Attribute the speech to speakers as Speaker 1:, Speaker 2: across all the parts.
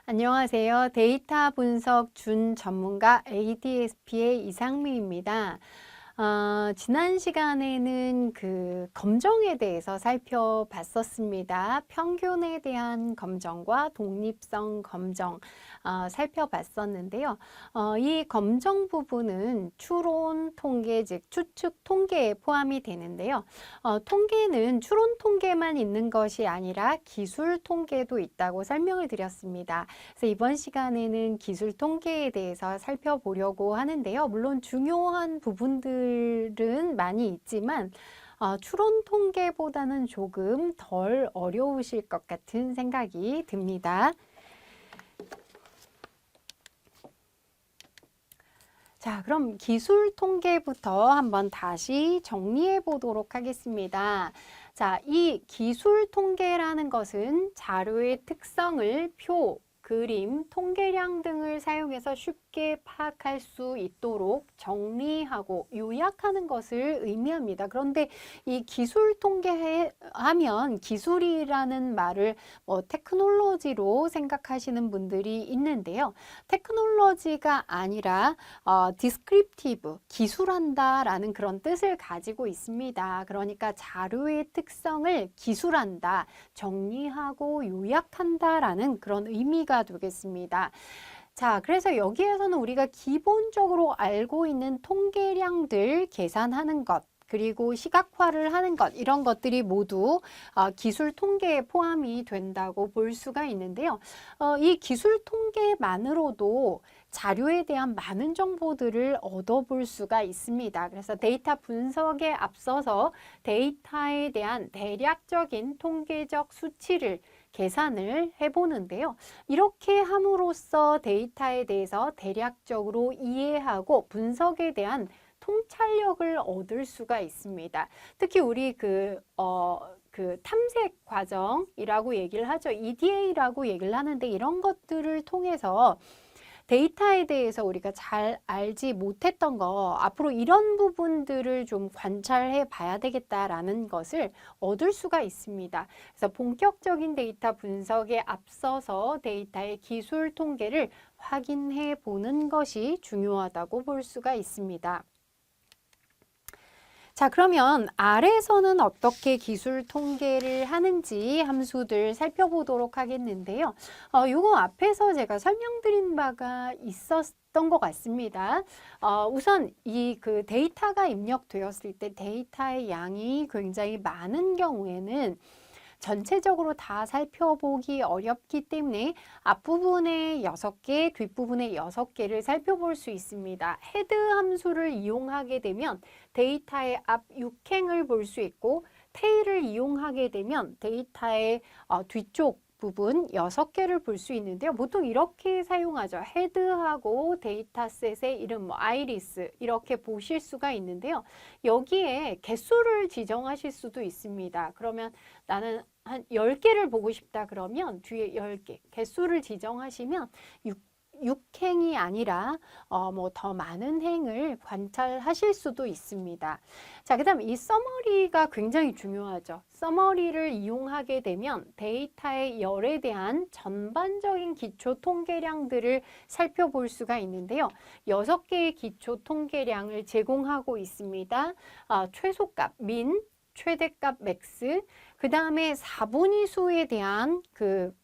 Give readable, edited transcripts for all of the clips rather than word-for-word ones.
Speaker 1: 안녕하세요. 데이터 분석 준 전문가 ADSP의 이상미입니다. 지난 시간에는 그 검정에 대해서 살펴봤었습니다. 평균에 대한 검정과 독립성 검정 살펴봤었는데요. 이 검정 부분은 추론 통계, 즉 추측 통계에 포함이 되는데요. 통계는 추론 통계만 있는 것이 아니라 기술 통계도 있다고 설명을 드렸습니다. 그래서 이번 시간에는 기술 통계에 대해서 살펴보려고 하는데요. 물론 중요한 부분들은 많이 있지만 추론 통계보다는 조금 덜 어려우실 것 같은 생각이 듭니다. 자, 그럼 기술 통계부터 한번 다시 정리해 보도록 하겠습니다. 자, 이 기술 통계라는 것은 자료의 특성을 표, 그림, 통계량 등을 사용해서 쉽게 파악할 수 있도록 정리하고 요약하는 것을 의미합니다. 그런데 이 기술 통계 하면 기술이라는 말을 테크놀로지로 생각하시는 분들이 있는데요. 테크놀로지가 아니라 디스크립티브, 기술한다라는 그런 뜻을 가지고 있습니다. 그러니까 자료의 특성을 기술한다, 정리하고 요약한다라는 그런 의미가 되겠습니다. 자, 그래서 여기에서는 우리가 기본적으로 알고 있는 통계량들 계산하는 것, 그리고 시각화를 하는 것, 이런 것들이 모두 기술 통계에 포함이 된다고 볼 수가 있는데요. 이 기술 통계만으로도 자료에 대한 많은 정보들을 얻어볼 수가 있습니다. 그래서 데이터 분석에 앞서서 데이터에 대한 대략적인 통계적 수치를 계산을 해보는데요. 이렇게 함으로써 데이터에 대해서 대략적으로 이해하고 분석에 대한 통찰력을 얻을 수가 있습니다. 특히 우리 그 탐색 과정이라고 얘기를 하죠. EDA라고 얘기를 하는데 이런 것들을 통해서 데이터에 대해서 우리가 잘 알지 못했던 거, 앞으로 이런 부분들을 좀 관찰해 봐야 되겠다라는 것을 얻을 수가 있습니다. 그래서 본격적인 데이터 분석에 앞서서 데이터의 기술 통계를 확인해 보는 것이 중요하다고 볼 수가 있습니다. 자, 그러면 아래서는 어떻게 기술 통계를 하는지 함수들 살펴보도록 하겠는데요. 요거 앞에서 제가 설명드린 바가 있었던 것 같습니다. 우선 이 그 데이터가 입력되었을 때 데이터의 양이 굉장히 많은 경우에는 전체적으로 다 살펴보기 어렵기 때문에 앞부분에 6개, 뒷부분에 6개를 살펴볼 수 있습니다. 헤드 함수를 이용하게 되면 데이터의 앞 6행을 볼 수 있고 테일을 이용하게 되면 데이터의 뒤쪽 부분 6개를 볼 수 있는데요. 보통 이렇게 사용하죠. 헤드하고 데이터셋의 이름, 아이리스 이렇게 보실 수가 있는데요. 여기에 개수를 지정하실 수도 있습니다. 그러면 나는 한 10개를 보고 싶다 그러면 뒤에 10개 개수를 지정하시면 6행이 아니라 뭐 더 많은 행을 관찰하실 수도 있습니다. 자, 그다음 이 서머리가 굉장히 중요하죠. 서머리를 이용하게 되면 데이터의 열에 대한 전반적인 기초 통계량들을 살펴볼 수가 있는데요. 6개의 기초 통계량을 제공하고 있습니다. 최소값 민, 최대값 맥스, 그 다음에 4분위 수에 대한 그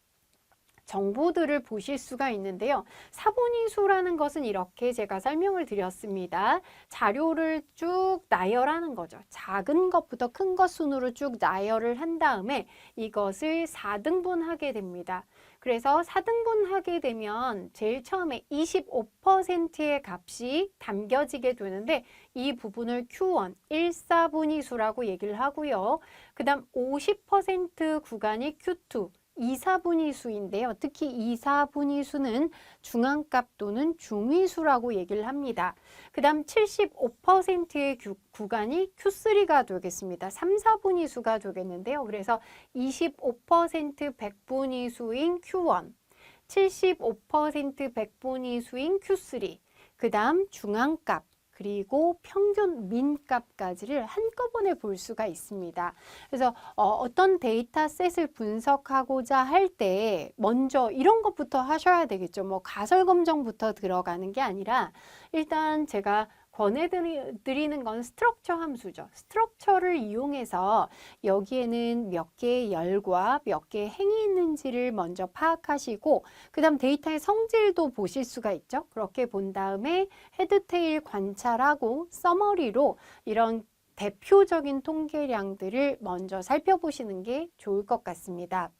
Speaker 1: 정보들을 보실 수가 있는데요. 4분위 수라는 것은 이렇게 제가 설명을 드렸습니다. 자료를 쭉 나열하는 거죠. 작은 것부터 큰 것 순으로 쭉 나열을 한 다음에 이것을 4등분하게 됩니다. 그래서 4등분하게 되면 제일 처음에 25%의 값이 담겨지게 되는데 이 부분을 Q1, 1,4분위수라고 얘기를 하고요. 그 다음 50% 구간이 Q2, 2,4분위수인데요. 특히 2,4분위수는 중앙값 또는 중위수라고 얘기를 합니다. 그 다음 75%의 구간이 Q3가 되겠습니다. 3,4분위수가 되겠는데요. 그래서 25% 백분위수인 Q1, 75% 백분위수인 Q3, 그 다음 중앙값, 그리고 평균 민값까지를 한꺼번에 볼 수가 있습니다. 그래서 어떤 데이터셋을 분석하고자 할 때 먼저 이런 것부터 하셔야 되겠죠. 뭐 가설 검정부터 들어가는 게 아니라 일단 제가 권해드리는 건 스트럭처 함수죠. 스트럭처를 이용해서 여기에는 몇 개의 열과 몇 개의 행이 있는지를 먼저 파악하시고 그 다음 데이터의 성질도 보실 수가 있죠. 그렇게 본 다음에 헤드, 테일 관찰하고 서머리로 이런 대표적인 통계량들을 먼저 살펴보시는 게 좋을 것 같습니다.